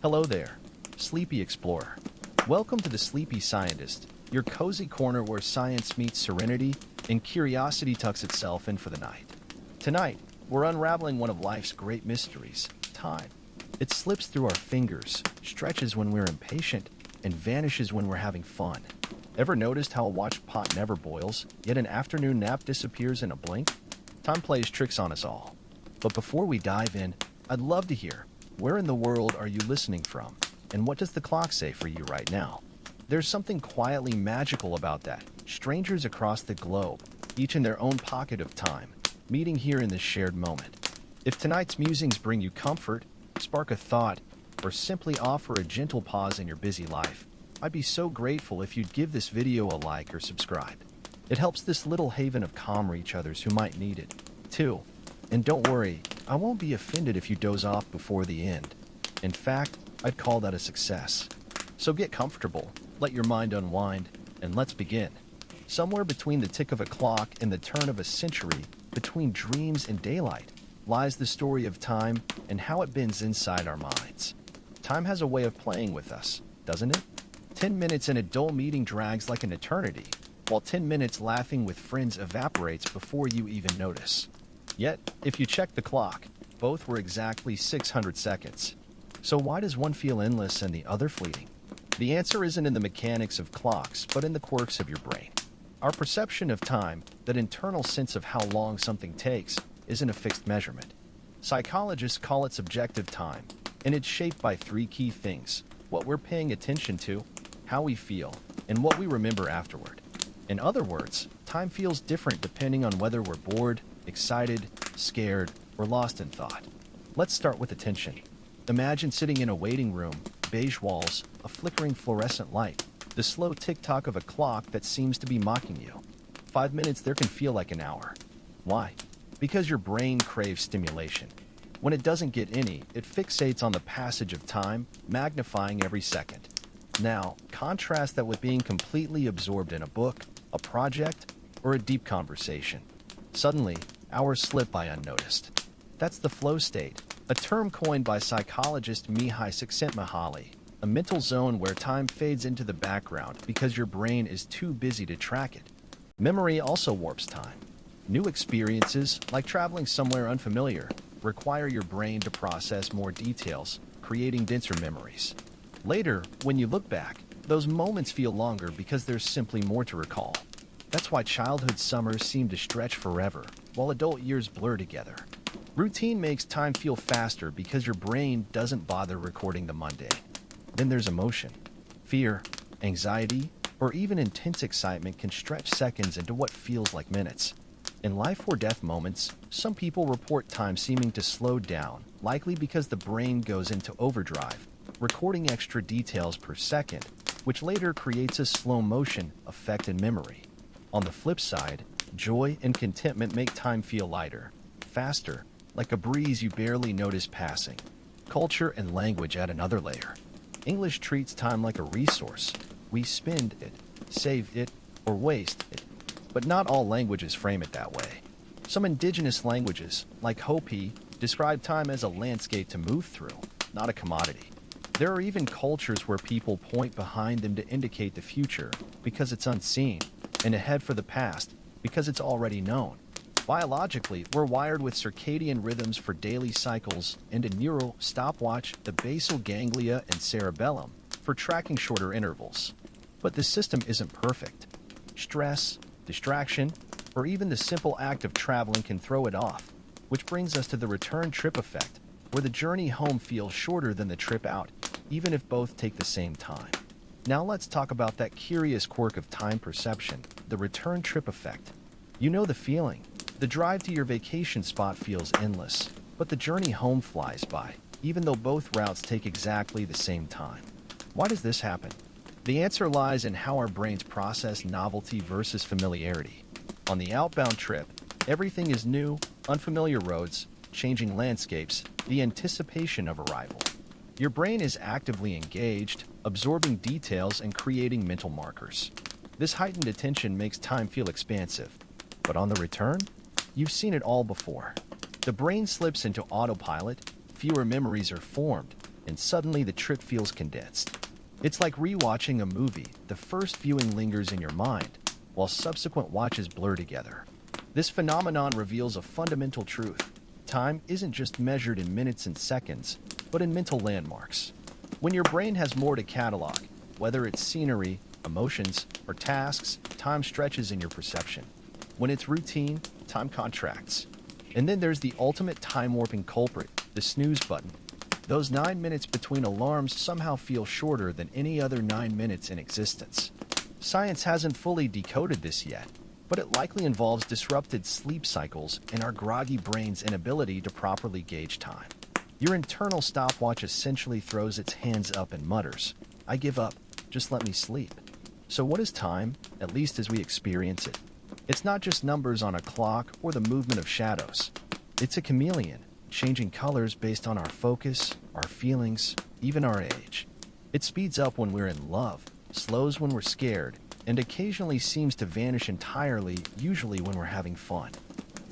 Hello there, Sleepy Explorer. Welcome to the Sleepy Scientist, your cozy corner where science meets serenity and curiosity tucks itself in for the night. Tonight, we're unraveling one of life's great mysteries, time. It slips through our fingers, stretches when we're impatient, and vanishes when we're having fun. Ever noticed how a watch pot never boils, yet an afternoon nap disappears in a blink? Time plays tricks on us all. But before we dive in, I'd love to hear, where in the world are you listening from? And what does the clock say for you right now? There's something quietly magical about that. Strangers across the globe, each in their own pocket of time, meeting here in this shared moment. If tonight's musings bring you comfort, spark a thought, or simply offer a gentle pause in your busy life, I'd be so grateful if you'd give this video a like or subscribe. It helps this little haven of calm reach others who might need it, too. And don't worry, I won't be offended if you doze off before the end. In fact, I'd call that a success. So get comfortable, let your mind unwind, and let's begin. Somewhere between the tick of a clock and the turn of a century, between dreams and daylight, lies the story of time and how it bends inside our minds. Time has a way of playing with us, doesn't it? 10 minutes in a dull meeting drags like an eternity, while 10 minutes laughing with friends evaporates before you even notice. Yet, if you check the clock, both were exactly 600 seconds. So why does one feel endless and the other fleeting? The answer isn't in the mechanics of clocks, but in the quirks of your brain. Our perception of time, that internal sense of how long something takes, isn't a fixed measurement. Psychologists call it subjective time, and it's shaped by three key things: what we're paying attention to, how we feel, and what we remember afterward. In other words, time feels different depending on whether we're bored, excited, scared, or lost in thought. Let's start with attention. Imagine sitting in a waiting room, beige walls, a flickering fluorescent light, the slow tick-tock of a clock that seems to be mocking you. 5 minutes there can feel like an hour. Why? Because your brain craves stimulation. When it doesn't get any, it fixates on the passage of time, magnifying every second. Now, contrast that with being completely absorbed in a book, a project, or a deep conversation. Suddenly, hours slip by unnoticed. That's the flow state, a term coined by psychologist Mihai Csikszentmihalyi, a mental zone where time fades into the background because your brain is too busy to track it. Memory also warps time. New experiences, like traveling somewhere unfamiliar, require your brain to process more details, creating denser memories. Later, when you look back, those moments feel longer because there's simply more to recall. That's why childhood summers seem to stretch forever, while adult years blur together. Routine makes time feel faster because your brain doesn't bother recording the mundane. Then there's emotion. Fear, anxiety, or even intense excitement can stretch seconds into what feels like minutes. In life or death moments, some people report time seeming to slow down, likely because the brain goes into overdrive, recording extra details per second, which later creates a slow motion effect in memory. On the flip side, joy and contentment make time feel lighter, faster, like a breeze you barely notice passing. Culture and language add another layer. English treats time like a resource. We spend it, save it, or waste it. But not all languages frame it that way. Some indigenous languages, like Hopi, describe time as a landscape to move through, not a commodity. There are even cultures where people point behind them to indicate the future because it's unseen, and ahead for the past because it's already known. Biologically, we're wired with circadian rhythms for daily cycles and a neural stopwatch, the basal ganglia and cerebellum, for tracking shorter intervals. But the system isn't perfect. Stress, distraction, or even the simple act of traveling can throw it off, which brings us to the return trip effect, where the journey home feels shorter than the trip out, even if both take the same time. Now let's talk about that curious quirk of time perception, the return trip effect. You know the feeling. The drive to your vacation spot feels endless, but the journey home flies by, even though both routes take exactly the same time. Why does this happen? The answer lies in how our brains process novelty versus familiarity. On the outbound trip, everything is new, unfamiliar roads, changing landscapes, the anticipation of arrival. Your brain is actively engaged, absorbing details and creating mental markers. This heightened attention makes time feel expansive. But on the return, you've seen it all before. The brain slips into autopilot, fewer memories are formed, and suddenly the trip feels condensed. It's like rewatching a movie. The first viewing lingers in your mind, while subsequent watches blur together. This phenomenon reveals a fundamental truth. Time isn't just measured in minutes and seconds, but in mental landmarks. When your brain has more to catalog, whether it's scenery, emotions, or tasks, time stretches in your perception. When it's routine, time contracts. And then there's the ultimate time-warping culprit, the snooze button. Those 9 minutes between alarms somehow feel shorter than any other 9 minutes in existence. Science hasn't fully decoded this yet, but it likely involves disrupted sleep cycles and our groggy brain's inability to properly gauge time. Your internal stopwatch essentially throws its hands up and mutters, "I give up, just let me sleep." So what is time, at least as we experience it? It's not just numbers on a clock or the movement of shadows. It's a chameleon, changing colors based on our focus, our feelings, even our age. It speeds up when we're in love, slows when we're scared, and occasionally seems to vanish entirely, usually when we're having fun.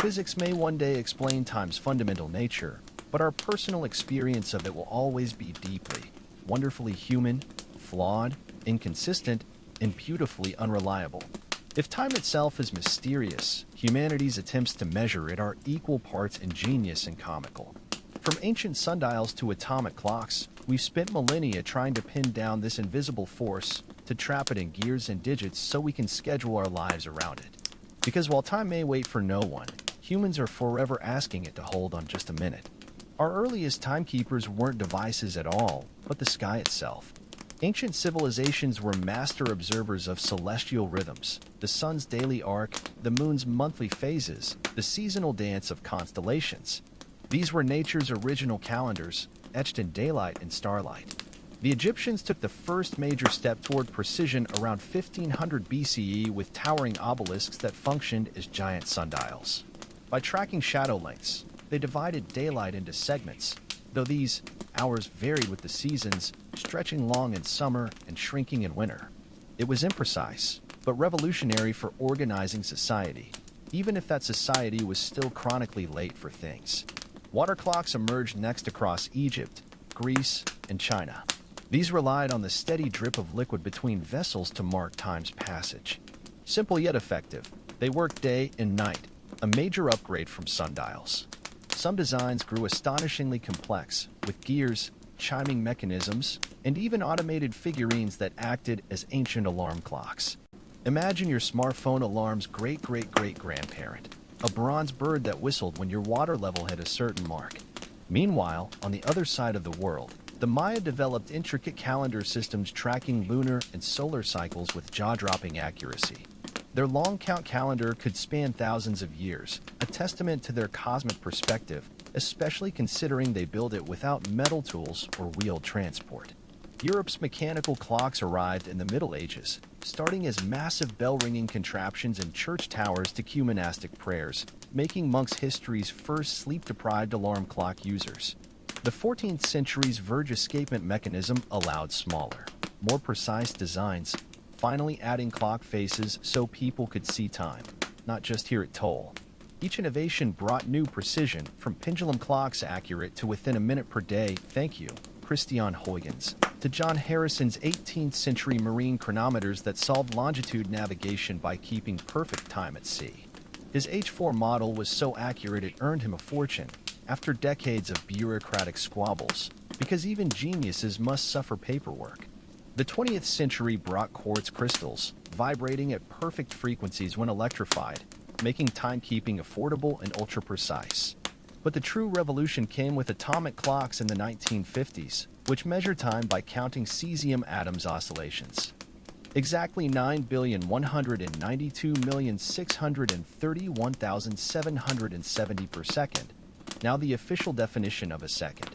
Physics may one day explain time's fundamental nature, but our personal experience of it will always be deeply, wonderfully human, flawed, inconsistent, and beautifully unreliable. If time itself is mysterious, humanity's attempts to measure it are equal parts ingenious and comical. From ancient sundials to atomic clocks, we've spent millennia trying to pin down this invisible force, to trap it in gears and digits so we can schedule our lives around it. Because while time may wait for no one, humans are forever asking it to hold on just a minute. Our earliest timekeepers weren't devices at all, but the sky itself. Ancient civilizations were master observers of celestial rhythms, the sun's daily arc, the moon's monthly phases, the seasonal dance of constellations. These were nature's original calendars, etched in daylight and starlight. The Egyptians took the first major step toward precision around 1500 BCE with towering obelisks that functioned as giant sundials. By tracking shadow lengths, they divided daylight into segments, though these hours varied with the seasons, stretching long in summer and shrinking in winter. It was imprecise, but revolutionary for organizing society, even if that society was still chronically late for things. Water clocks emerged next across Egypt, Greece, and China. These relied on the steady drip of liquid between vessels to mark time's passage. Simple yet effective, they worked day and night, a major upgrade from sundials. Some designs grew astonishingly complex, with gears, chiming mechanisms, and even automated figurines that acted as ancient alarm clocks. Imagine your smartphone alarm's great-great-great-grandparent, a bronze bird that whistled when your water level hit a certain mark. Meanwhile, on the other side of the world, the Maya developed intricate calendar systems tracking lunar and solar cycles with jaw-dropping accuracy. Their long count calendar could span thousands of years, a testament to their cosmic perspective, especially considering they built it without metal tools or wheeled transport. Europe's mechanical clocks arrived in the Middle Ages, starting as massive bell-ringing contraptions in church towers to cue monastic prayers, making monks history's first sleep-deprived alarm clock users. The 14th century's verge escapement mechanism allowed smaller, more precise designs, finally adding clock faces so people could see time, not just hear it toll. Each innovation brought new precision, from pendulum clocks accurate to within a minute per day, thank you, Christian Huygens, to John Harrison's 18th century marine chronometers that solved longitude navigation by keeping perfect time at sea. His H4 model was so accurate it earned him a fortune, after decades of bureaucratic squabbles, because even geniuses must suffer paperwork. The 20th century brought quartz crystals, vibrating at perfect frequencies when electrified, making timekeeping affordable and ultra-precise. But the true revolution came with atomic clocks in the 1950s, which measure time by counting cesium atoms' oscillations. Exactly 9,192,631,770 per second, now the official definition of a second.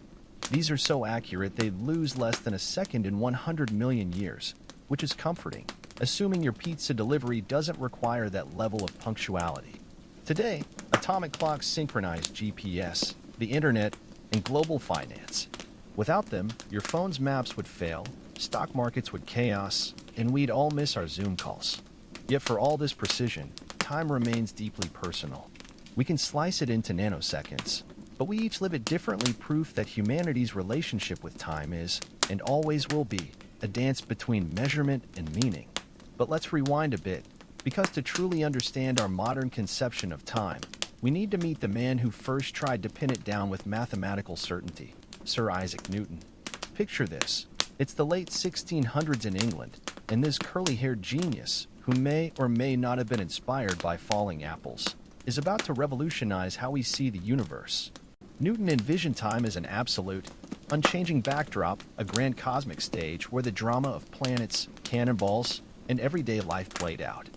These are so accurate they lose less than a second in 100 million years, which is comforting, assuming your pizza delivery doesn't require that level of punctuality. Today, atomic clocks synchronize GPS, the internet, and global finance. Without them, your phone's maps would fail, stock markets would chaos, and we'd all miss our Zoom calls. Yet for all this precision, time remains deeply personal. We can slice it into nanoseconds. but we each live it differently, proof that humanity's relationship with time is, and always will be, a dance between measurement and meaning. But let's rewind a bit, because to truly understand our modern conception of time, we need to meet the man who first tried to pin it down with mathematical certainty, Sir Isaac Newton. Picture this. It's the late 1600s in England, and this curly-haired genius, who may or may not have been inspired by falling apples, is about to revolutionize how we see the universe. Newton envisioned time as an absolute, unchanging backdrop, a grand cosmic stage where the drama of planets, cannonballs, and everyday life played out.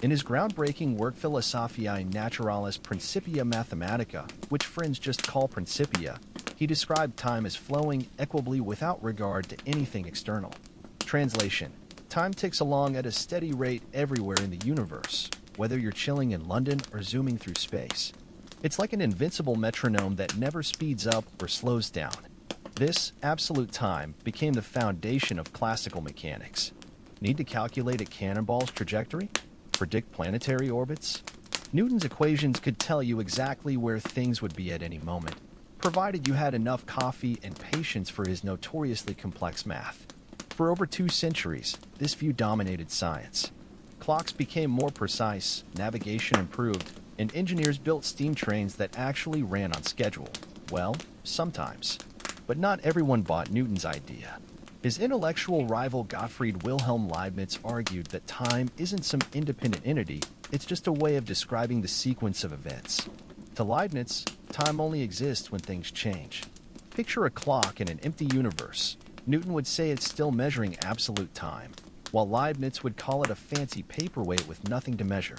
In his groundbreaking work Philosophiae Naturalis Principia Mathematica, which friends just call Principia, he described time as flowing equably without regard to anything external. Translation: time ticks along at a steady rate everywhere in the universe, whether you're chilling in London or zooming through space. It's like an invincible metronome that never speeds up or slows down. This absolute time became the foundation of classical mechanics. Need to calculate a cannonball's trajectory? Predict planetary orbits? Newton's equations could tell you exactly where things would be at any moment, provided you had enough coffee and patience for his notoriously complex math. For over 2 centuries, this view dominated science. Clocks became more precise, navigation improved, and engineers built steam trains that actually ran on schedule. Well, sometimes. But not everyone bought Newton's idea. His intellectual rival Gottfried Wilhelm Leibniz argued that time isn't some independent entity, it's just a way of describing the sequence of events. To Leibniz, time only exists when things change. Picture a clock in an empty universe. Newton would say it's still measuring absolute time, while Leibniz would call it a fancy paperweight with nothing to measure.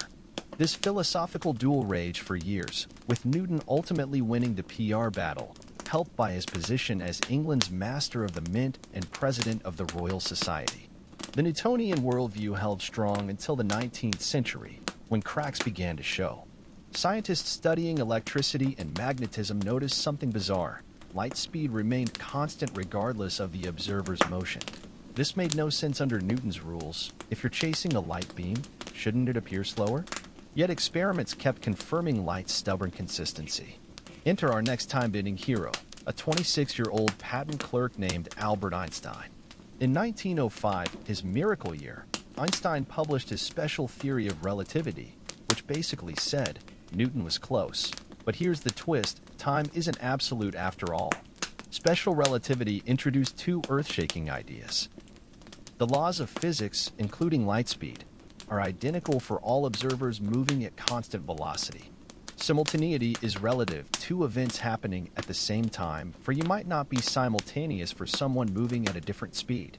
This philosophical duel raged for years, with Newton ultimately winning the PR battle, helped by his position as England's Master of the Mint and President of the Royal Society. The Newtonian worldview held strong until the 19th century, when cracks began to show. Scientists studying electricity and magnetism noticed something bizarre. Light speed remained constant regardless of the observer's motion. This made no sense under Newton's rules. If you're chasing a light beam, shouldn't it appear slower? Yet experiments kept confirming light's stubborn consistency. Enter our next time-bending hero, a 26-year-old patent clerk named Albert Einstein. In 1905, his miracle year, Einstein published his special theory of relativity, which basically said Newton was close. But here's the twist: time isn't absolute after all. Special relativity introduced 2 earth-shaking ideas. The laws of physics, including light speed, are identical for all observers moving at constant velocity. Simultaneity is relative, 2 events happening at the same time, for you might not be simultaneous for someone moving at a different speed.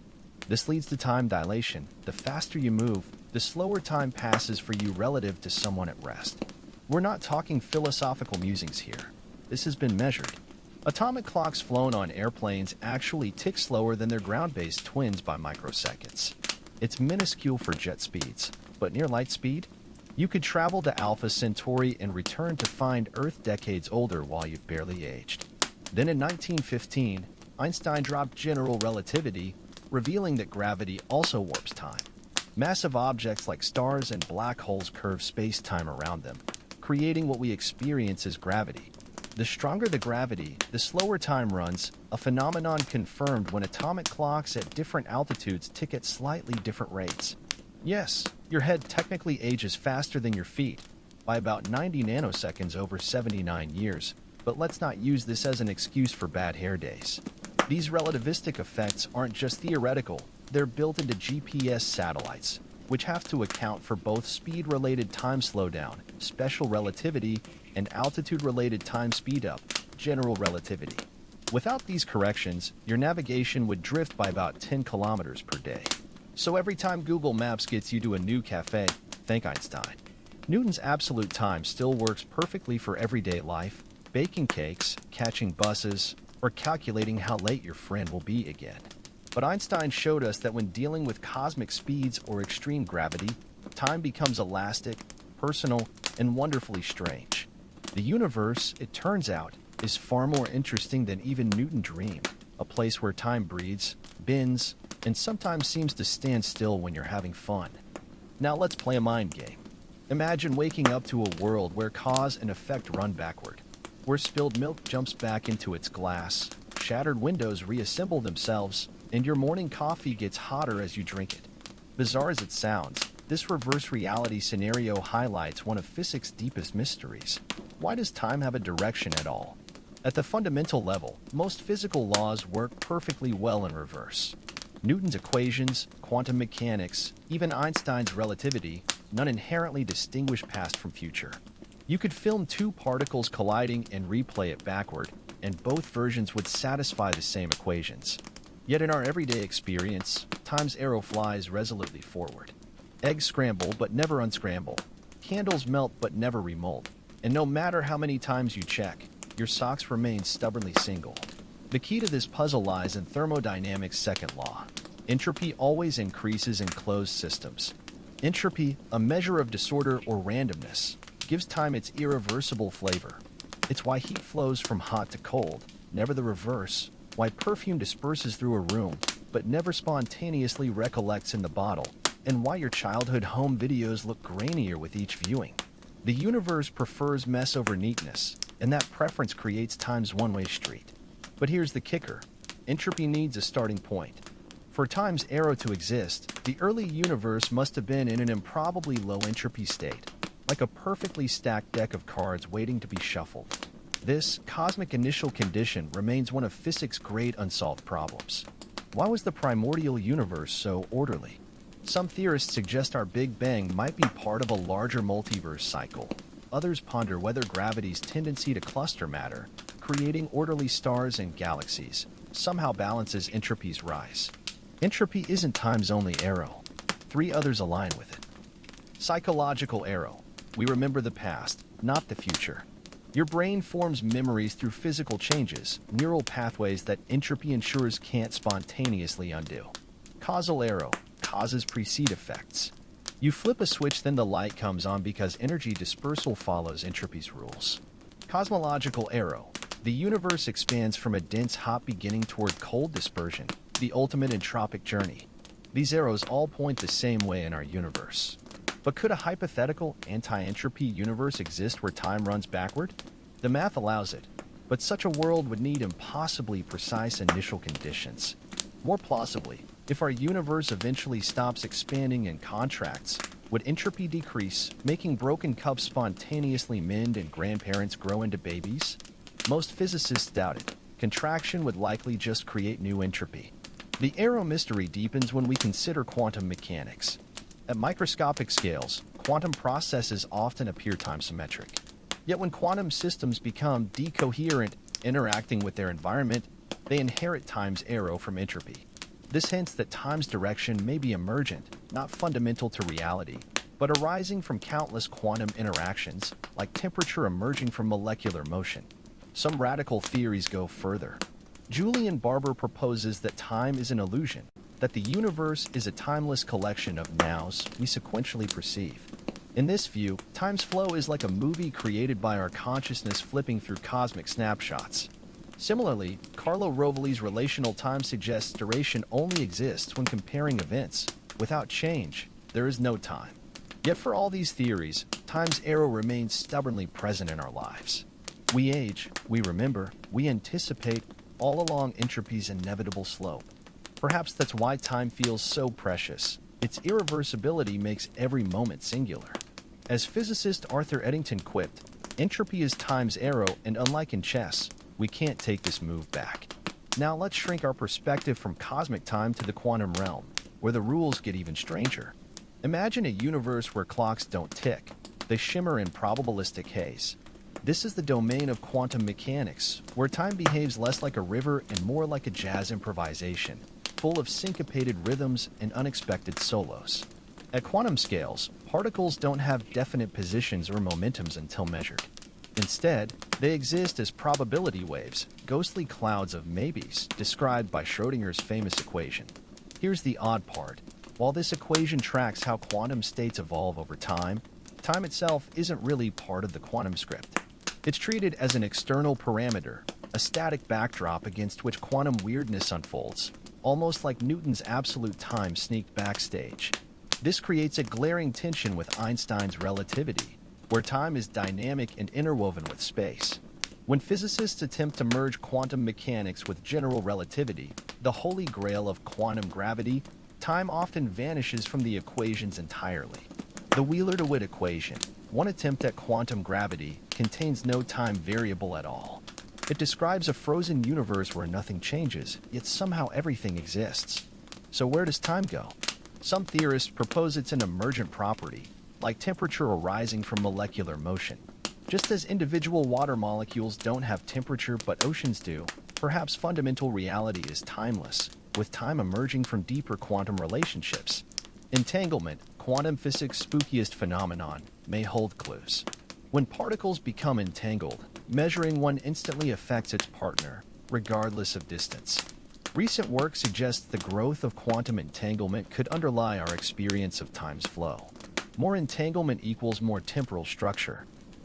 This leads to time dilation. The faster you move, the slower time passes for you relative to someone at rest. We're not talking philosophical musings here. This has been measured. Atomic clocks flown on airplanes actually tick slower than their ground-based twins by microseconds. It's minuscule for jet speeds, but near light speed, you could travel to Alpha Centauri and return to find Earth decades older while you've barely aged. Then in 1915, Einstein dropped general relativity, revealing that gravity also warps time. Massive objects like stars and black holes curve space-time around them, creating what we experience as gravity. The stronger the gravity, the slower time runs, a phenomenon confirmed when atomic clocks at different altitudes tick at slightly different rates. Yes, your head technically ages faster than your feet, by about 90 nanoseconds over 79 years, but let's not use this as an excuse for bad hair days. These relativistic effects aren't just theoretical, they're built into GPS satellites, which have to account for both speed-related time slowdown, special relativity, and altitude-related time speed-up, general relativity. Without these corrections, your navigation would drift by about 10 kilometers per day. So every time Google Maps gets you to a new cafe, thank Einstein. Newton's absolute time still works perfectly for everyday life, baking cakes, catching buses, or calculating how late your friend will be again. But Einstein showed us that when dealing with cosmic speeds or extreme gravity, time becomes elastic, personal, and wonderfully strange. The universe, it turns out, is far more interesting than even Newton dreamed, a place where time breathes, bends, and sometimes seems to stand still when you're having fun. Now let's play a mind game. Imagine waking up to a world where cause and effect run backward. where spilled milk jumps back into its glass, shattered windows reassemble themselves, and your morning coffee gets hotter as you drink it. Bizarre as it sounds, this reverse reality scenario highlights one of physics' deepest mysteries. Why does time have a direction at all? At the fundamental level, most physical laws work perfectly well in reverse. Newton's equations, quantum mechanics, even Einstein's relativity, none inherently distinguish past from future. You could film two particles colliding and replay it backward, and both versions would satisfy the same equations. Yet in our everyday experience, time's arrow flies resolutely forward. Eggs scramble but never unscramble. Candles melt but never remold. And no matter how many times you check, your socks remain stubbornly single. The key to this puzzle lies in thermodynamics' second law. Entropy always increases in closed systems. Entropy, a measure of disorder or randomness, gives time its irreversible flavor. It's why heat flows from hot to cold, never the reverse, why perfume disperses through a room, but never spontaneously recollects in the bottle, and why your childhood home videos look grainier with each viewing. The universe prefers mess over neatness, and that preference creates time's one-way street. But here's the kicker. Entropy needs a starting point. For time's arrow to exist, the early universe must have been in an improbably low entropy state, like a perfectly stacked deck of cards waiting to be shuffled. This cosmic initial condition remains one of physics' great unsolved problems. Why was the primordial universe so orderly? Some theorists suggest our Big Bang might be part of a larger multiverse cycle. Others ponder whether gravity's tendency to cluster matter, creating orderly stars and galaxies, somehow balances entropy's rise. Entropy isn't time's only arrow. Three others align with it. Psychological arrow. We remember the past, not the future. Your brain forms memories through physical changes, neural pathways that entropy ensures can't spontaneously undo. Causal arrow. Causes precede effects. You flip a switch, then the light comes on because energy dispersal follows entropy's rules. Cosmological arrow. The universe expands from a dense hot beginning toward cold dispersion, the ultimate entropic journey. These arrows all point the same way in our universe. But could a hypothetical anti-entropy universe exist where time runs backward? The math allows it, but such a world would need impossibly precise initial conditions. More plausibly, if our universe eventually stops expanding and contracts, would entropy decrease, making broken cups spontaneously mend and grandparents grow into babies? Most physicists doubt it. Contraction would likely just create new entropy. The arrow mystery deepens when we consider quantum mechanics. At microscopic scales, quantum processes often appear time-symmetric. Yet when quantum systems become decoherent, interacting with their environment, they inherit time's arrow from entropy. This hints that time's direction may be emergent, not fundamental to reality, but arising from countless quantum interactions, like temperature emerging from molecular motion. Some radical theories go further. Julian Barber proposes that time is an illusion, that the universe is a timeless collection of nows we sequentially perceive. In this view, time's flow is like a movie created by our consciousness flipping through cosmic snapshots. Similarly, Carlo Rovelli's relational time suggests duration only exists when comparing events. Without change, there is no time. Yet for all these theories, time's arrow remains stubbornly present in our lives. We age, we remember, we anticipate, all along entropy's inevitable slope. Perhaps that's why time feels so precious. Its irreversibility makes every moment singular. As physicist Arthur Eddington quipped, entropy is time's arrow, and unlike in chess, we can't take this move back. Now let's shrink our perspective from cosmic time to the quantum realm, where the rules get even stranger. Imagine a universe where clocks don't tick. They shimmer in probabilistic haze. This is the domain of quantum mechanics, where time behaves less like a river and more like a jazz improvisation, full of syncopated rhythms and unexpected solos. At quantum scales, particles don't have definite positions or momentums until measured. Instead, they exist as probability waves, ghostly clouds of maybes, described by Schrödinger's famous equation. Here's the odd part. While this equation tracks how quantum states evolve over time, time itself isn't really part of the quantum script. It's treated as an external parameter, a static backdrop against which quantum weirdness unfolds, almost like Newton's absolute time sneaked backstage. This creates a glaring tension with Einstein's relativity, where time is dynamic and interwoven with space. When physicists attempt to merge quantum mechanics with general relativity, the holy grail of quantum gravity, time often vanishes from the equations entirely. The Wheeler-DeWitt equation, one attempt at quantum gravity, contains no time variable at all. It describes a frozen universe where nothing changes, yet somehow everything exists. So where does time go? Some theorists propose it's an emergent property, like temperature arising from molecular motion. Just as individual water molecules don't have temperature but oceans do, perhaps fundamental reality is timeless, with time emerging from deeper quantum relationships. Entanglement, quantum physics' spookiest phenomenon, may hold clues. When particles become entangled, measuring one instantly affects its partner, regardless of distance. Recent work suggests the growth of quantum entanglement could underlie our experience of time's flow. More entanglement equals more temporal structure.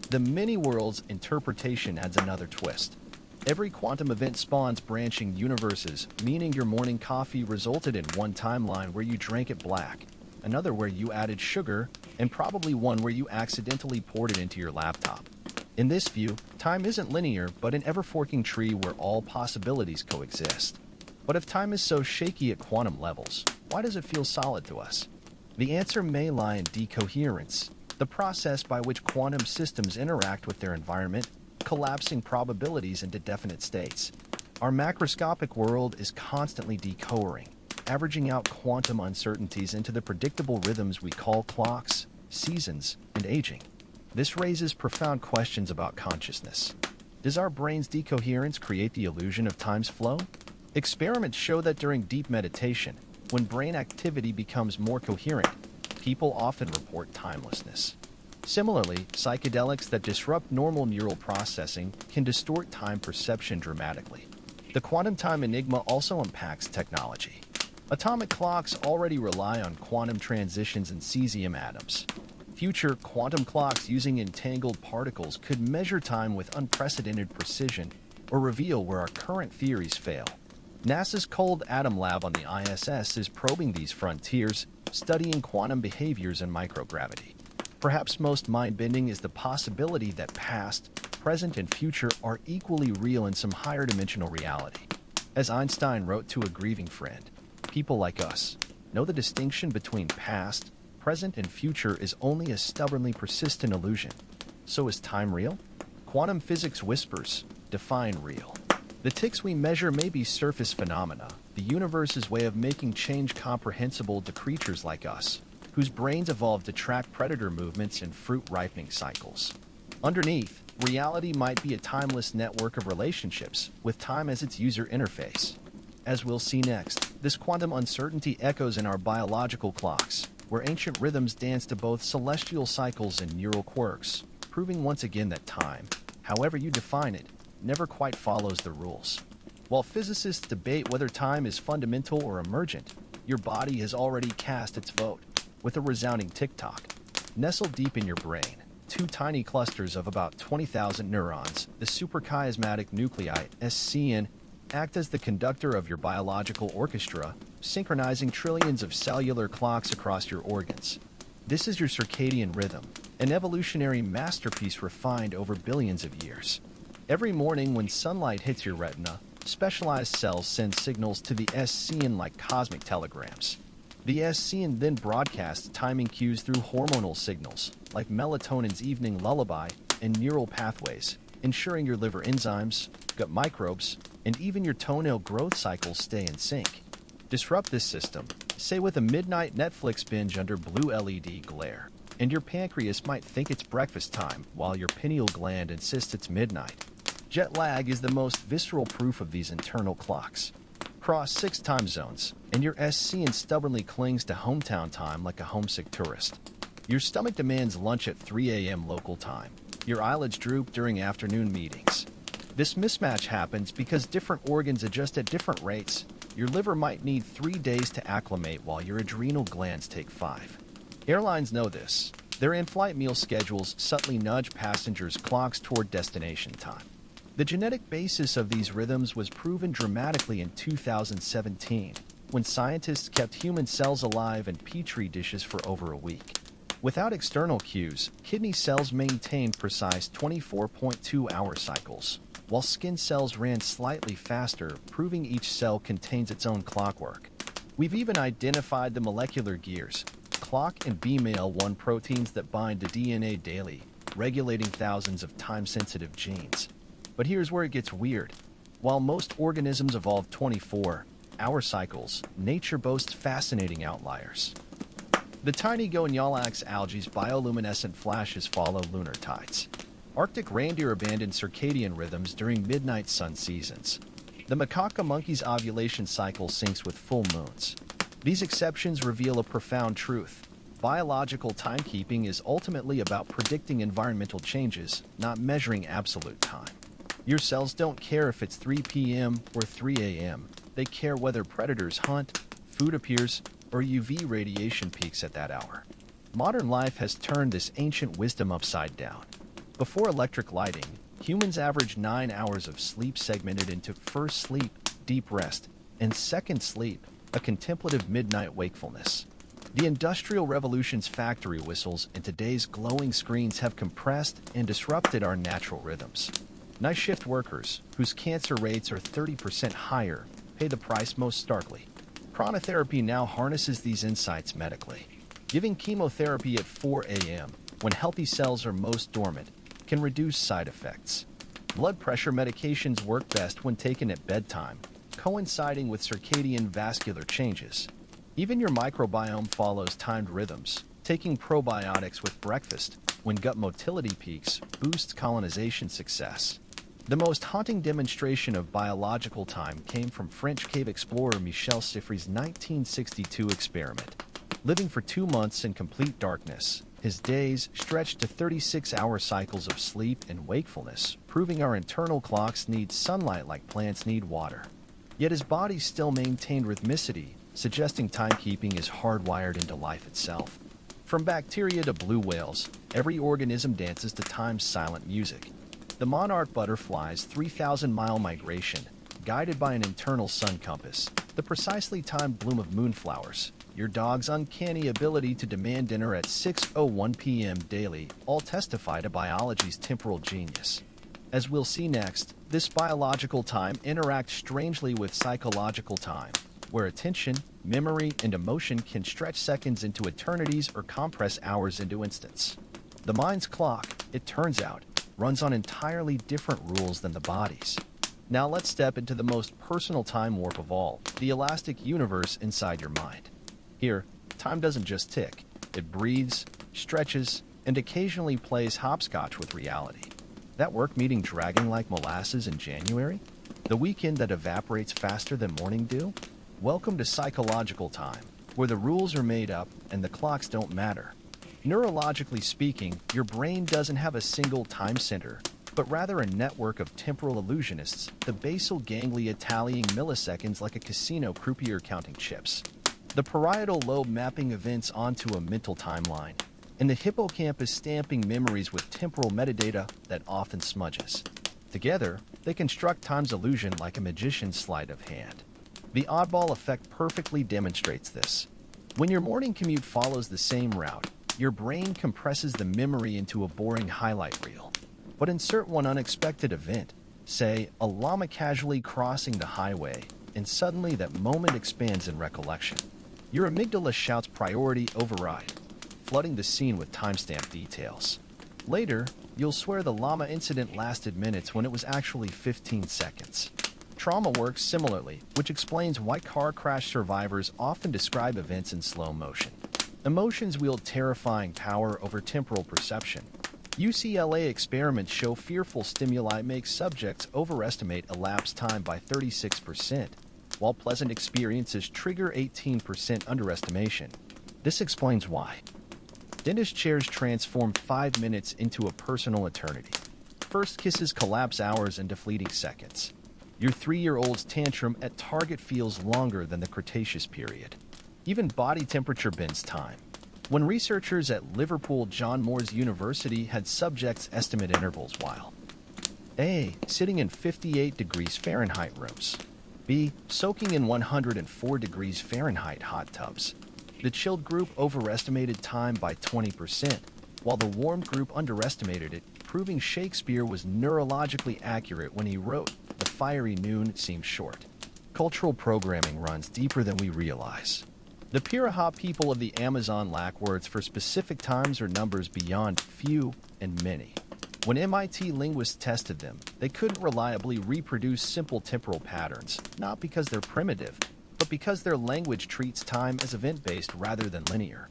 The many-worlds interpretation adds another twist. Every quantum event spawns branching universes, meaning your morning coffee resulted in one timeline where you drank it black, another where you added sugar, and probably one where you accidentally poured it into your laptop. In this view, time isn't linear, but an ever-forking tree where all possibilities coexist. But if time is so shaky at quantum levels, why does it feel solid to us? The answer may lie in decoherence, the process by which quantum systems interact with their environment, collapsing probabilities into definite states. Our macroscopic world is constantly decohering, averaging out quantum uncertainties into the predictable rhythms we call clocks, seasons, and aging. This raises profound questions about consciousness. Does our brain's decoherence create the illusion of time's flow? Experiments show that during deep meditation, when brain activity becomes more coherent, people often report timelessness. Similarly, psychedelics that disrupt normal neural processing can distort time perception dramatically. The quantum time enigma also impacts technology. Atomic clocks already rely on quantum transitions in cesium atoms. Future quantum clocks using entangled particles could measure time with unprecedented precision or reveal where our current theories fail. NASA's Cold Atom Lab on the ISS is probing these frontiers, studying quantum behaviors in microgravity. Perhaps most mind-bending is the possibility that past, present, and future are equally real in some higher dimensional reality. As Einstein wrote to a grieving friend, people like us know the distinction between past, present, and future is only a stubbornly persistent illusion. So is time real? Quantum physics whispers, define real. The ticks we measure may be surface phenomena, the universe's way of making change comprehensible to creatures like us, whose brains evolved to track predator movements and fruit ripening cycles. Underneath, reality might be a timeless network of relationships, with time as its user interface. As we'll see next, this quantum uncertainty echoes in our biological clocks, where ancient rhythms dance to both celestial cycles and neural quirks, proving once again that time, however you define it, never quite follows the rules. While physicists debate whether time is fundamental or emergent, your body has already cast its vote, with a resounding tick-tock. Nestled deep in your brain, two tiny clusters of about 20,000 neurons, the suprachiasmatic nuclei, SCN, act as the conductor of your biological orchestra, synchronizing trillions of cellular clocks across your organs. This is your circadian rhythm, an evolutionary masterpiece refined over billions of years. Every morning when sunlight hits your retina, specialized cells send signals to the SCN like cosmic telegrams. The SCN then broadcasts timing cues through hormonal signals, like melatonin's evening lullaby, and neural pathways, ensuring your liver enzymes, gut microbes, and even your toenail growth cycles stay in sync. Disrupt this system, say with a midnight Netflix binge under blue LED glare, and your pancreas might think it's breakfast time while your pineal gland insists it's midnight. Jet lag is the most visceral proof of these internal clocks. Cross 6 time zones, and your SCN stubbornly clings to hometown time like a homesick tourist. Your stomach demands lunch at 3 a.m. local time. Your eyelids droop during afternoon meetings. This mismatch happens because different organs adjust at different rates. Your liver might need 3 days to acclimate while your adrenal glands take 5. Airlines know this. Their in-flight meal schedules subtly nudge passengers' clocks toward destination time. The genetic basis of these rhythms was proven dramatically in 2017, when scientists kept human cells alive in petri dishes for over a week. Without external cues, kidney cells maintained precise 24.2-hour cycles, while skin cells ran slightly faster, proving each cell contains its own clockwork. We've even identified the molecular gears, clock and BMAL1 proteins that bind to DNA daily, regulating thousands of time-sensitive genes. But here's where it gets weird. While most organisms evolve 24-hour cycles, nature boasts fascinating outliers. The tiny Gonyolax algae's bioluminescent flashes follow lunar tides. Arctic reindeer abandon circadian rhythms during midnight sun seasons. The macaca monkey's ovulation cycle syncs with full moons. These exceptions reveal a profound truth. Biological timekeeping is ultimately about predicting environmental changes, not measuring absolute time. Your cells don't care if it's 3 p.m. or 3 a.m. They care whether predators hunt, food appears, or UV radiation peaks at that hour. Modern life has turned this ancient wisdom upside down. Before electric lighting, humans averaged 9 hours of sleep segmented into first sleep, deep rest, and second sleep, a contemplative midnight wakefulness. The Industrial Revolution's factory whistles and today's glowing screens have compressed and disrupted our natural rhythms. Night shift workers, whose cancer rates are 30% higher, pay the price most starkly. Chronotherapy now harnesses these insights medically. Giving chemotherapy at 4 a.m., when healthy cells are most dormant, can reduce side effects. Blood pressure medications work best when taken at bedtime, coinciding with circadian vascular changes. Even your microbiome follows timed rhythms. Taking probiotics with breakfast, when gut motility peaks, boosts colonization success. The most haunting demonstration of biological time came from French cave explorer Michel Siffre's 1962 experiment. Living for 2 months in complete darkness, his days stretched to 36-hour cycles of sleep and wakefulness, proving our internal clocks need sunlight like plants need water. Yet his body still maintained rhythmicity, suggesting timekeeping is hardwired into life itself. From bacteria to blue whales, every organism dances to time's silent music. The monarch butterfly's 3,000-mile migration, guided by an internal sun compass, the precisely timed bloom of moonflowers, your dog's uncanny ability to demand dinner at 6:01 p.m. daily, all testify to biology's temporal genius. As we'll see next, this biological time interacts strangely with psychological time, where attention, memory, and emotion can stretch seconds into eternities or compress hours into instants. The mind's clock, it turns out, runs on entirely different rules than the body's. Now let's step into the most personal time warp of all, the elastic universe inside your mind. Here, time doesn't just tick. It breathes, stretches, and occasionally plays hopscotch with reality. That work meeting dragging like molasses in January? The weekend that evaporates faster than morning dew? Welcome to psychological time, where the rules are made up and the clocks don't matter. Neurologically speaking, your brain doesn't have a single time center, but rather a network of temporal illusionists, the basal ganglia tallying milliseconds like a casino croupier counting chips. The parietal lobe mapping events onto a mental timeline, and the hippocampus stamping memories with temporal metadata that often smudges. Together, they construct time's illusion like a magician's sleight of hand. The oddball effect perfectly demonstrates this. When your morning commute follows the same route, your brain compresses the memory into a boring highlight reel. But insert one unexpected event, say a llama casually crossing the highway, and suddenly that moment expands in recollection. Your amygdala shouts priority override, flooding the scene with timestamp details. Later, you'll swear the llama incident lasted minutes when it was actually 15 seconds. Trauma works similarly, which explains why car crash survivors often describe events in slow motion. Emotions wield terrifying power over temporal perception. UCLA experiments show fearful stimuli make subjects overestimate elapsed time by 36%, while pleasant experiences trigger 18% underestimation. This explains why. Dentist chairs transform 5 minutes into a personal eternity. First kisses collapse hours into fleeting seconds. Your 3-year-old's tantrum at Target feels longer than the Cretaceous period. Even body temperature bends time. When researchers at Liverpool John Moores University had subjects estimate intervals while A. Sitting in 58 degrees Fahrenheit rooms, B. Soaking in 104 degrees Fahrenheit hot tubs, the chilled group overestimated time by 20%, while the warm group underestimated it proving Shakespeare was neurologically accurate when he wrote, "The fiery noon seems short." Cultural programming runs deeper than we realize. The Piraha people of the Amazon lack words for specific times or numbers beyond few and many. When MIT linguists tested them, they couldn't reliably reproduce simple temporal patterns, not because they're primitive, but because their language treats time as event-based rather than linear.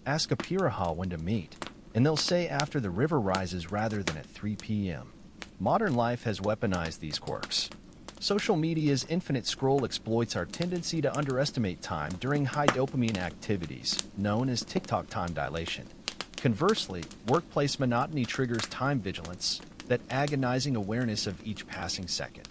Ask a Piraha when to meet, and they'll say after the river rises rather than at 3 p.m. Modern life has weaponized these quirks. Social media's infinite scroll exploits our tendency to underestimate time during high dopamine activities, known as TikTok time dilation. Conversely, workplace monotony triggers time vigilance, that agonizing awareness of each passing second.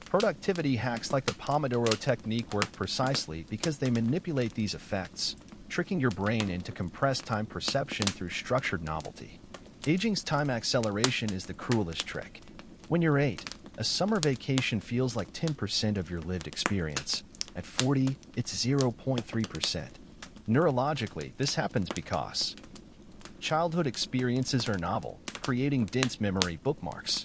Productivity hacks like the Pomodoro technique work precisely because they manipulate these effects, tricking your brain into compressed time perception through structured novelty. Aging's time acceleration is the cruelest trick. When you're 8, a summer vacation feels like 10% of your lived experience. At 40, it's 0.3%. Neurologically, this happens because childhood experiences are novel, creating dense memory bookmarks.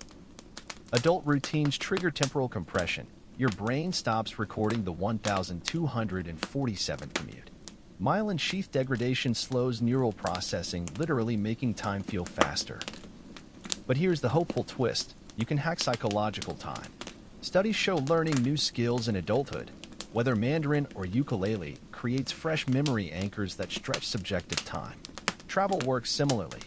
Adult routines trigger temporal compression. Your brain stops recording the 1247th commute. Myelin sheath degradation slows neural processing, literally making time feel faster. But here's the hopeful twist. You can hack psychological time. Studies show learning new skills in adulthood, whether Mandarin or ukulele, creates fresh memory anchors that stretch subjective time. Travel works similarly.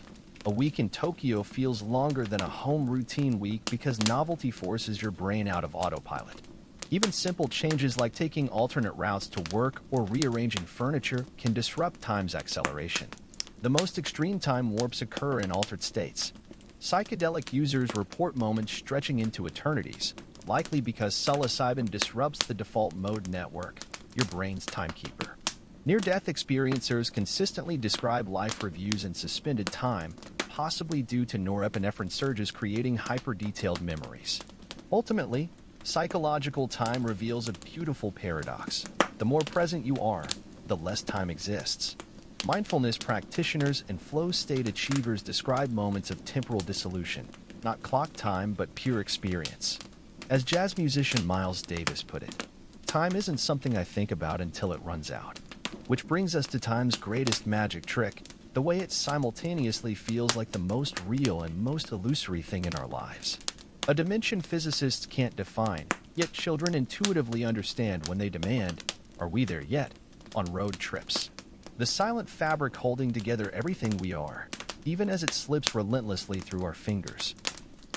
A week in Tokyo feels longer than a home routine week because novelty forces your brain out of autopilot. Even simple changes like taking alternate routes to work or rearranging furniture can disrupt time's acceleration. The most extreme time warps occur in altered states. Psychedelic users report moments stretching into eternities, likely because psilocybin disrupts the default mode network, your brain's timekeeper. Near-death experiencers consistently describe life reviews in suspended time, possibly due to norepinephrine surges creating hyper-detailed memories. Ultimately, psychological time reveals a beautiful paradox. The more present you are, the less time exists. Mindfulness practitioners and flow-state achievers describe moments of temporal dissolution, not clock time but pure experience. As jazz musician Miles Davis put it, time isn't something I think about until it runs out. Which brings us to time's greatest magic trick, the way it simultaneously feels like the most real and most illusory thing in our lives. A dimension physicists can't define, yet children intuitively understand when they demand, "Are we there yet?" on road trips. The silent fabric holding together everything we are, even as it slips relentlessly through our fingers.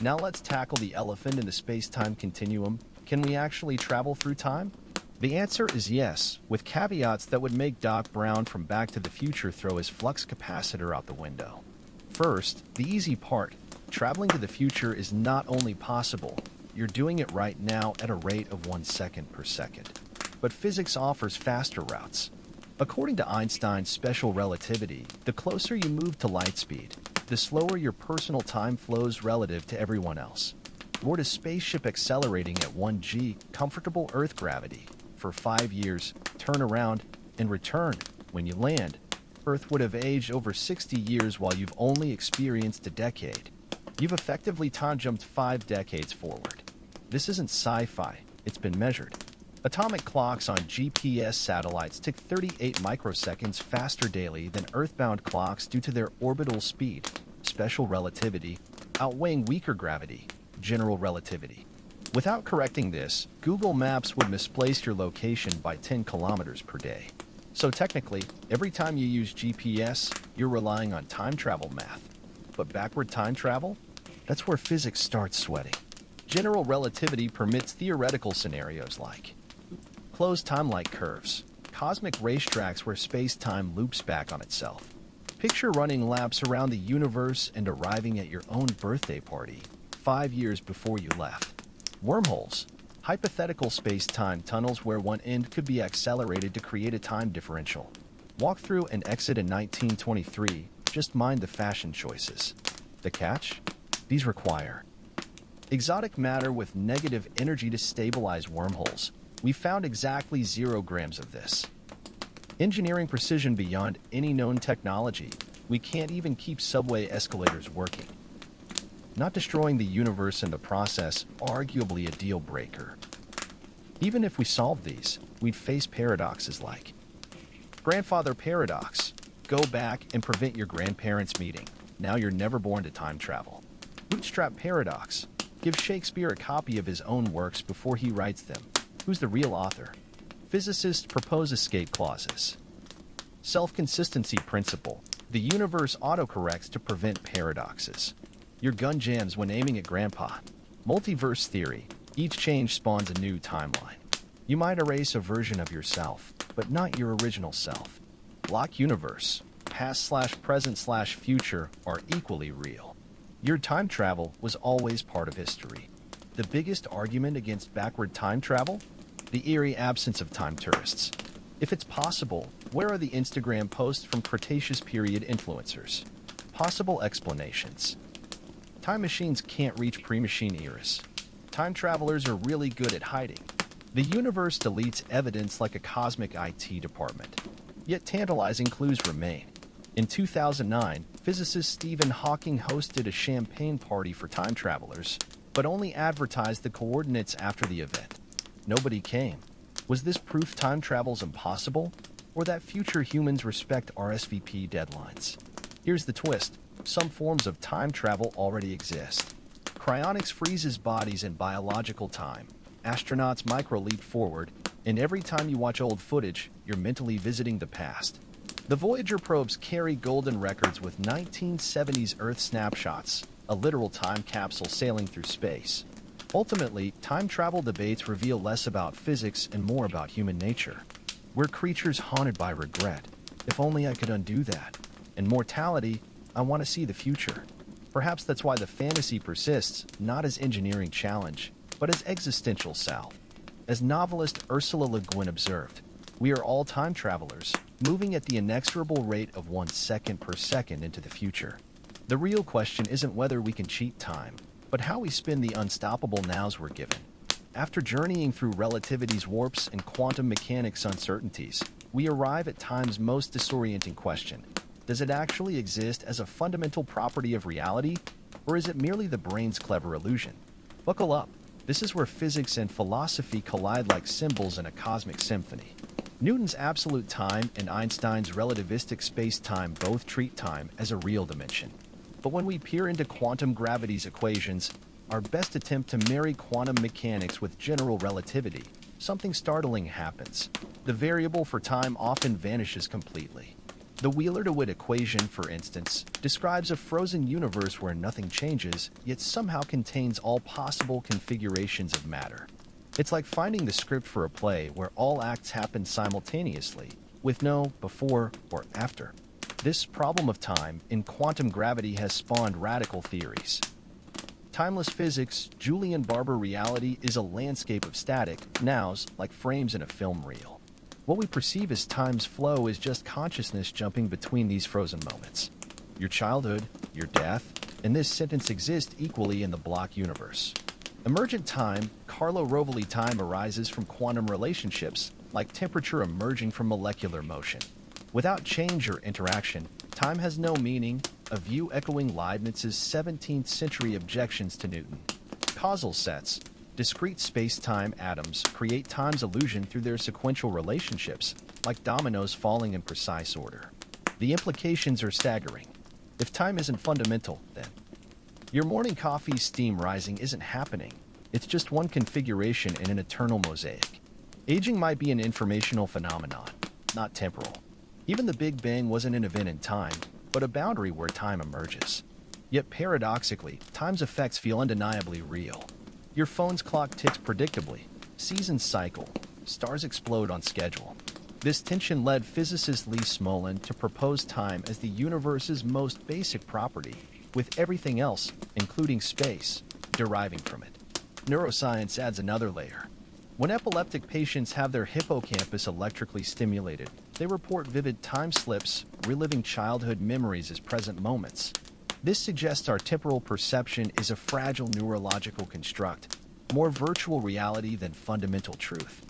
Now let's tackle the elephant in the space-time continuum. Can we actually travel through time? The answer is yes, with caveats that would make Doc Brown from Back to the Future throw his flux capacitor out the window. First, the easy part. Traveling to the future is not only possible, you're doing it right now at a rate of 1 second per second. But physics offers faster routes. According to Einstein's special relativity, the closer you move to light speed, the slower your personal time flows relative to everyone else. Board a spaceship accelerating at 1 g, comfortable Earth gravity. For 5 years, turn around, and return. When you land, Earth would have aged over 60 years while you've only experienced a decade. You've effectively time-jumped 5 decades forward. This isn't sci-fi, it's been measured. Atomic clocks on GPS satellites tick 38 microseconds faster daily than Earthbound clocks due to their orbital speed, special relativity, outweighing weaker gravity, general relativity. Without correcting this, Google Maps would misplace your location by 10 kilometers per day. So technically, every time you use GPS, you're relying on time travel math. But backward time travel? That's where physics starts sweating. General relativity permits theoretical scenarios like closed time-like curves, cosmic racetracks where space-time loops back on itself. Picture running laps around the universe and arriving at your own birthday party 5 years before you left. Wormholes, hypothetical space-time tunnels where one end could be accelerated to create a time differential. Walk through and exit in 1923, just mind the fashion choices. The catch? These require exotic matter with negative energy to stabilize wormholes. We found exactly 0 grams of this. Engineering precision beyond any known technology. We can't even keep subway escalators working. not destroying the universe in the process, arguably a deal breaker. Even if we solved these, we'd face paradoxes like grandfather paradox. Go back and prevent your grandparents' meeting. Now you're never born to time travel. Bootstrap paradox. Give Shakespeare a copy of his own works before he writes them. Who's the real author? Physicists propose escape clauses. Self-consistency principle. The universe autocorrects to prevent paradoxes. Your gun jams when aiming at grandpa. Multiverse theory. Each change spawns a new timeline. You might erase a version of yourself, but not your original self. Block universe. Past/present/future are equally real. Your time travel was always part of history. The biggest argument against backward time travel? The eerie absence of time tourists. If it's possible, where are the Instagram posts from Cretaceous period influencers? Possible explanations. Time machines can't reach pre-machine eras. Time travelers are really good at hiding. The universe deletes evidence like a cosmic IT department. Yet tantalizing clues remain. In 2009, physicist Stephen Hawking hosted a champagne party for time travelers, but only advertised the coordinates after the event. Nobody came. Was this proof time travel's impossible, or that future humans respect RSVP deadlines? Here's the twist. Some forms of time travel already exist. Cryonics freezes bodies in biological time. Astronauts microleap forward, and every time you watch old footage, you're mentally visiting the past. The Voyager probes carry golden records with 1970s Earth snapshots, a literal time capsule sailing through space. Ultimately, time travel debates reveal less about physics and more about human nature. We're creatures haunted by regret. If only I could undo that. And mortality, I want to see the future. Perhaps that's why the fantasy persists, not as engineering challenge, but as existential salve. As novelist Ursula Le Guin observed, we are all time travelers, moving at the inexorable rate of 1 second per second into the future. The real question isn't whether we can cheat time, but how we spin the unstoppable nows we're given. After journeying through relativity's warps and quantum mechanics uncertainties, we arrive at time's most disorienting question. Does it actually exist as a fundamental property of reality, or is it merely the brain's clever illusion? Buckle up. This is where physics and philosophy collide like cymbals in a cosmic symphony. Newton's absolute time and Einstein's relativistic space-time both treat time as a real dimension. But when we peer into quantum gravity's equations, our best attempt to marry quantum mechanics with general relativity, something startling happens. The variable for time often vanishes completely. The Wheeler-DeWitt equation, for instance, describes a frozen universe where nothing changes, yet somehow contains all possible configurations of matter. It's like finding the script for a play where all acts happen simultaneously, with no before or after. This problem of time in quantum gravity has spawned radical theories. Timeless physics, Julian Barber reality is a landscape of static nows like frames in a film reel. What we perceive as time's flow is just consciousness jumping between these frozen moments. Your childhood, your death, and this sentence exist equally in the block universe. Emergent time, Carlo Rovelli time, arises from quantum relationships, like temperature emerging from molecular motion. Without change or interaction, time has no meaning, a view echoing Leibniz's 17th century objections to Newton. Causal sets, discrete space-time atoms, create time's illusion through their sequential relationships, like dominoes falling in precise order. The implications are staggering. If time isn't fundamental, then your morning coffee steam rising isn't happening. It's just one configuration in an eternal mosaic. Aging might be an informational phenomenon, not temporal. Even the Big Bang wasn't an event in time, but a boundary where time emerges. Yet paradoxically, time's effects feel undeniably real. Your phone's clock ticks predictably, seasons cycle, stars explode on schedule. This tension led physicist Lee Smolin to propose time as the universe's most basic property, with everything else, including space, deriving from it. Neuroscience adds another layer. When epileptic patients have their hippocampus electrically stimulated, they report vivid time slips, reliving childhood memories as present moments. This suggests our temporal perception is a fragile neurological construct, more virtual reality than fundamental truth.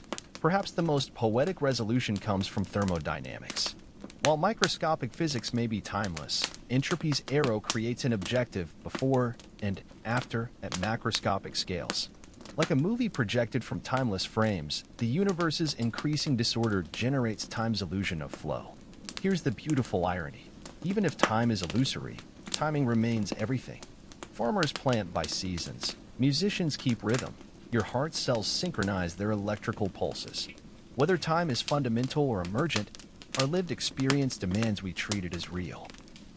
Perhaps the most poetic resolution comes from thermodynamics. While microscopic physics may be timeless, entropy's arrow creates an objective before and after at macroscopic scales. Like a movie projected from timeless frames, the universe's increasing disorder generates time's illusion of flow. Here's the beautiful irony. Even if time is illusory, timing remains everything. Farmers plant by seasons. Musicians keep rhythm. Your heart cells synchronize their electrical pulses. Whether time is fundamental or emergent, our lived experience demands we treat it as real.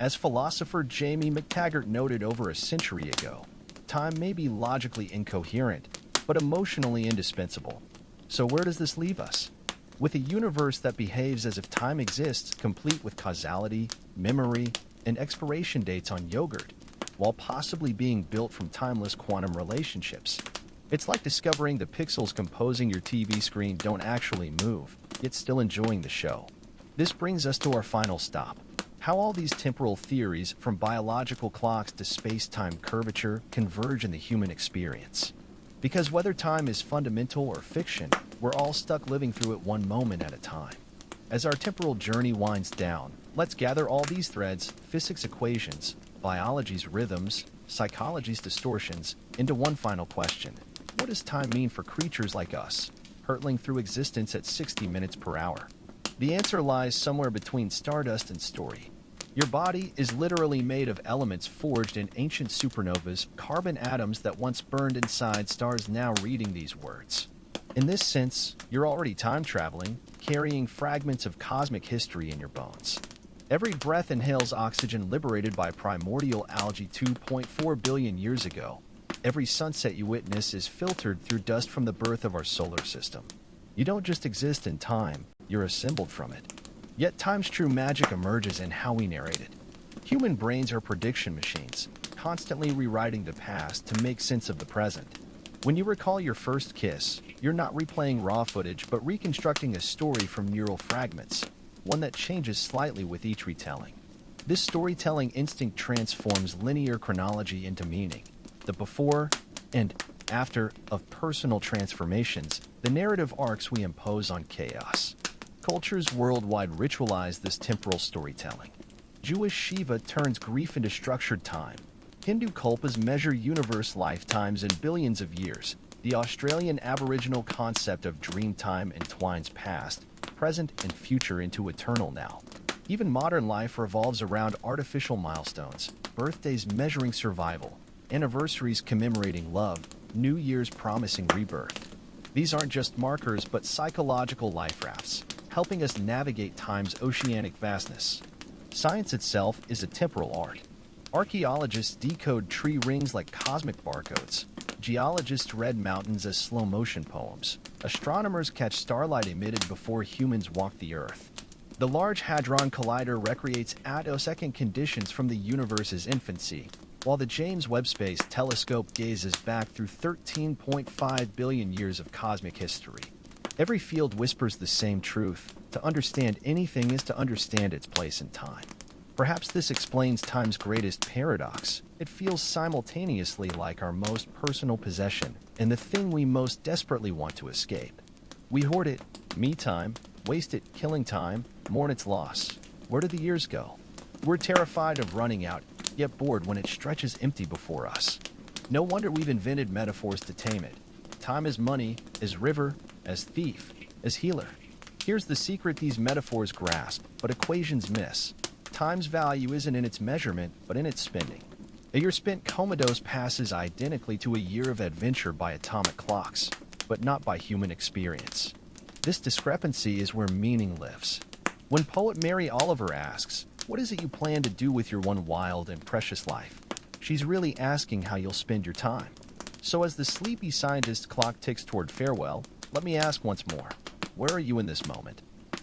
As philosopher Jamie McTaggart noted over a century ago, time may be logically incoherent, but emotionally indispensable. So where does this leave us? With a universe that behaves as if time exists, complete with causality, memory, and expiration dates on yogurt, while possibly being built from timeless quantum relationships. It's like discovering the pixels composing your TV screen don't actually move, yet still enjoying the show. This brings us to our final stop. How all these temporal theories, from biological clocks to space-time curvature, converge in the human experience. Because whether time is fundamental or fiction, we're all stuck living through it one moment at a time. As our temporal journey winds down, let's gather all these threads, physics equations, biology's rhythms, psychology's distortions, into one final question. What does time mean for creatures like us, hurtling through existence at 60 minutes per hour? The answer lies somewhere between stardust and story. Your body is literally made of elements forged in ancient supernovas, carbon atoms that once burned inside stars now reading these words. In this sense, you're already time traveling, carrying fragments of cosmic history in your bones. Every breath inhales oxygen liberated by primordial algae 2.4 billion years ago. Every sunset you witness is filtered through dust from the birth of our solar system. You don't just exist in time, you're assembled from it. Yet time's true magic emerges in how we narrate it. Human brains are prediction machines, constantly rewriting the past to make sense of the present. When you recall your first kiss, you're not replaying raw footage but reconstructing a story from neural fragments, one that changes slightly with each retelling. This storytelling instinct transforms linear chronology into meaning. The before and after of personal transformations, the narrative arcs we impose on chaos. Cultures worldwide ritualize this temporal storytelling. Jewish Shiva turns grief into structured time. Hindu Kalpas measure universe lifetimes in billions of years. The Australian Aboriginal concept of dream time entwines past, present, and future into eternal now. Even modern life revolves around artificial milestones, birthdays measuring survival, anniversaries commemorating love, New Year's promising rebirth. These aren't just markers but psychological life rafts, helping us navigate time's oceanic vastness. Science itself is a temporal art. Archaeologists decode tree rings like cosmic barcodes. Geologists read mountains as slow-motion poems. Astronomers catch starlight emitted before humans walk the Earth. The Large Hadron Collider recreates attosecond conditions from the universe's infancy, while the James Webb Space Telescope gazes back through 13.5 billion years of cosmic history. Every field whispers the same truth: to understand anything is to understand its place in time. Perhaps this explains time's greatest paradox. It feels simultaneously like our most personal possession and the thing we most desperately want to escape. We hoard it, me time, waste it, killing time, mourn its loss. Where do the years go? We're terrified of running out, yet bored when it stretches empty before us. No wonder we've invented metaphors to tame it. Time as money, as river, as thief, as healer. Here's the secret these metaphors grasp, but equations miss. Time's value isn't in its measurement, but in its spending. A year spent comatose passes identically to a year of adventure by atomic clocks, but not by human experience. This discrepancy is where meaning lives. When poet Mary Oliver asks, "What is it you plan to do with your one wild and precious life?" she's really asking how you'll spend your time. So as the sleepy scientist clock ticks toward farewell, let me ask once more, where are you in this moment?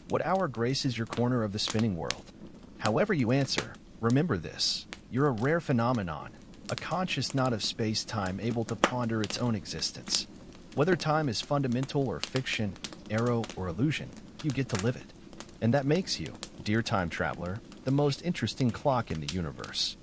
What hour graces your corner of the spinning world? However you answer, remember this: you're a rare phenomenon, a conscious knot of space-time able to ponder its own existence. Whether time is fundamental or fiction, arrow or illusion, you get to live it. And that makes you, dear time traveler, the most interesting clock in the universe.